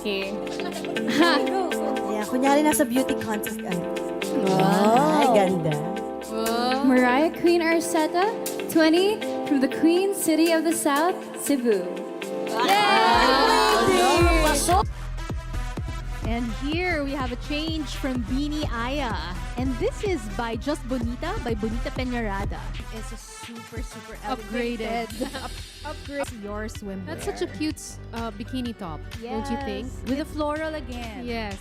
Okay. Yeah, kunyari nasa beauty contest. Ay, ganda. Mariah Queen Arceta, 20, from the Queen City of the South, Cebu. And here we have a change from Beanie Aya. And this is by Just Bonita, by Bonita Peñarada. It's a super Upgraded. Upgrade your swimwear. That's such a cute bikini top, don't you think? With a floral again. Yes.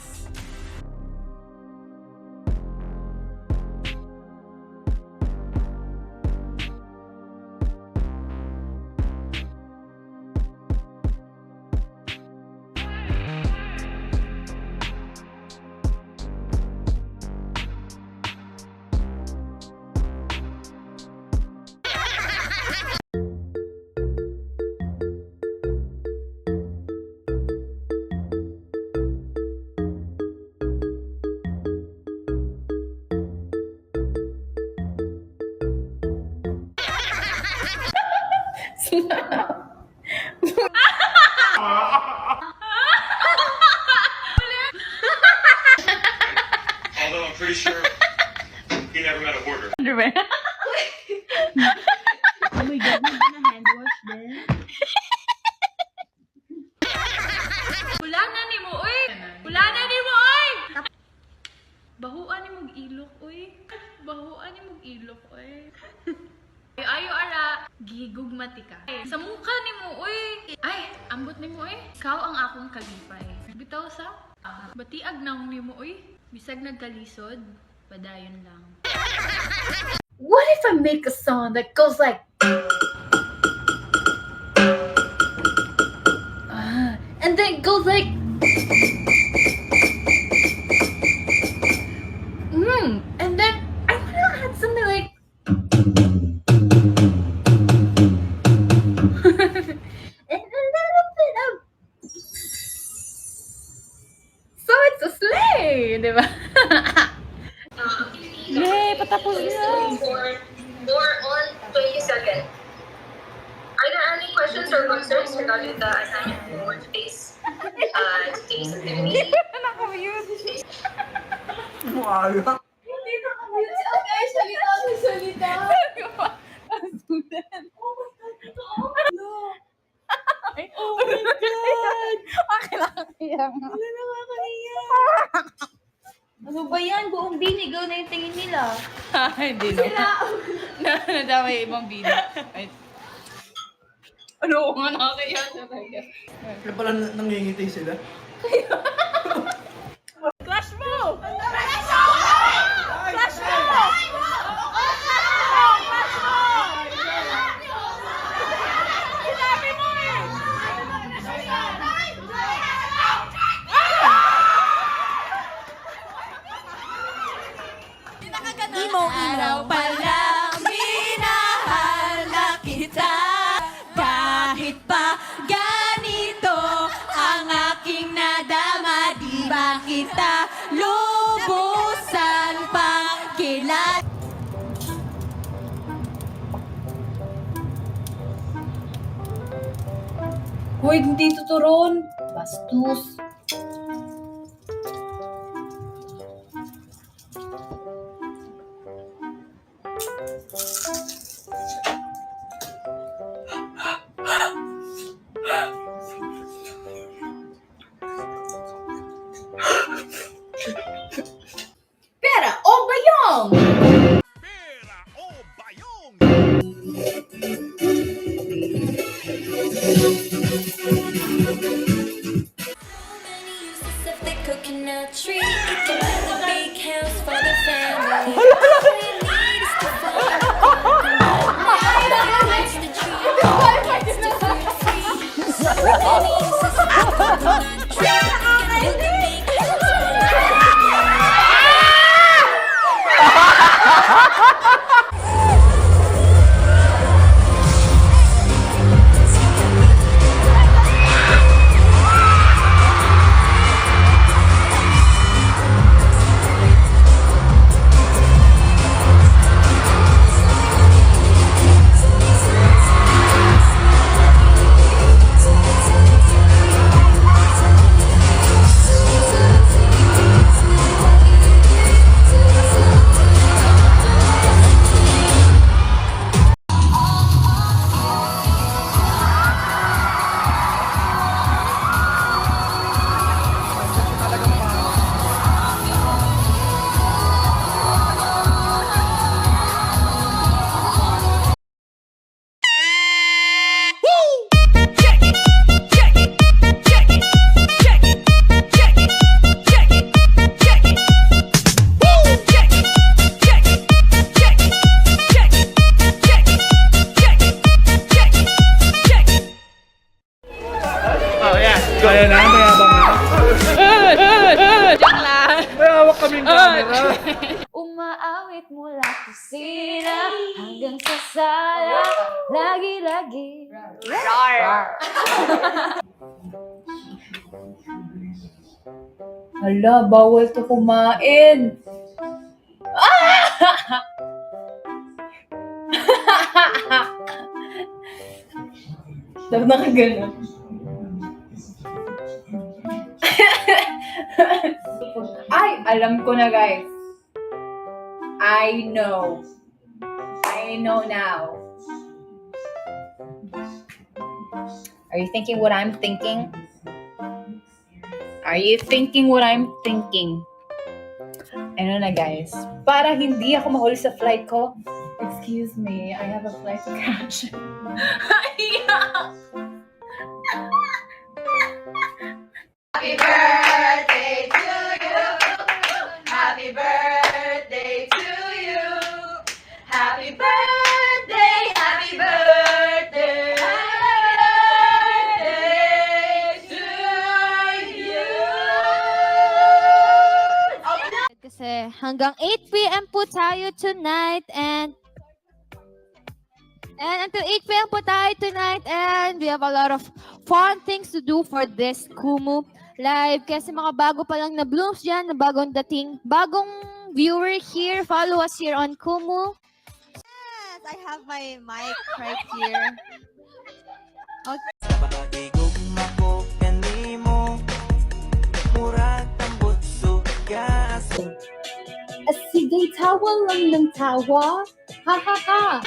Although I'm pretty sure he never met a hoarder. Oh my God, hindi na hand wash din. Wala na ni mo, oy! Wala na ni mo, oy! Bahuan ni mong ilok, oy. Bahuan ni mong ilok, oy. Ayo ara, gigugmati ka. Sa mukha ni mo, oy. Ay, ambot ni mo, oy. Ikaw ang akong kalipay. Bitaw sa? Batiag naong ni mo, oy. Bisag nagkalisod, padayon lang. What if I make a song that goes like and then it goes like and then I want to add something like and a little bit of so it's a sleigh, diba? Yay, patapos na. More on 22nd. Are there any questions or concerns regarding the assignment for today's activity? Wala. Hindi na kami. Okay, salita. Oh my God! Wala nakakaiyak. Ano ba yan? Buong binigaw na yung tingin nila. Hindi no. Nadamay ibang video. Ay. Ano? Nakakaiyak talaga. Kaya pala nangingiti sila. Clash mo! Araw pa lang minahal na kita. Kahit pa ganito ang aking nadama, di ba kita lubusan pang kilala. Hoy, hindi tuturon. Bastos. Pera o bayong! Coconut tree, we can build a big house for the family. All we need is to find a coconut. That's the tree, that's the fruit tree. So many uses of the coconut tree, we can build a big house for the Ayan. Kaya na, mayabang na. Joke lang. May hawak kaming camera. Umaawit mula kusina hanggang sa sala. Lagi-lagi. Hala, bawal to kumain. Dapat nakaganon. Ay, alam ko na guys. I know. I know now. Are you thinking what I'm thinking? Are you thinking what I'm thinking? Ano na guys, para hindi ako mahuli sa flight ko, excuse me, I have a flight to catch. Happy birthday to you. Happy birthday to you. Happy birthday, happy birthday. To you. Kasi hanggang 8 p.m. po tayo tonight and until 8 p.m. po tayo tonight and we have a lot of fun things to do for this Kumu Live. Kasi mga bago pa lang na blooms dyan, na bagong dating, bagong viewer here, follow us here on Kumu. Yes, I have my mic right here. Sige, tawa lang ng tawa. Ha ha ha.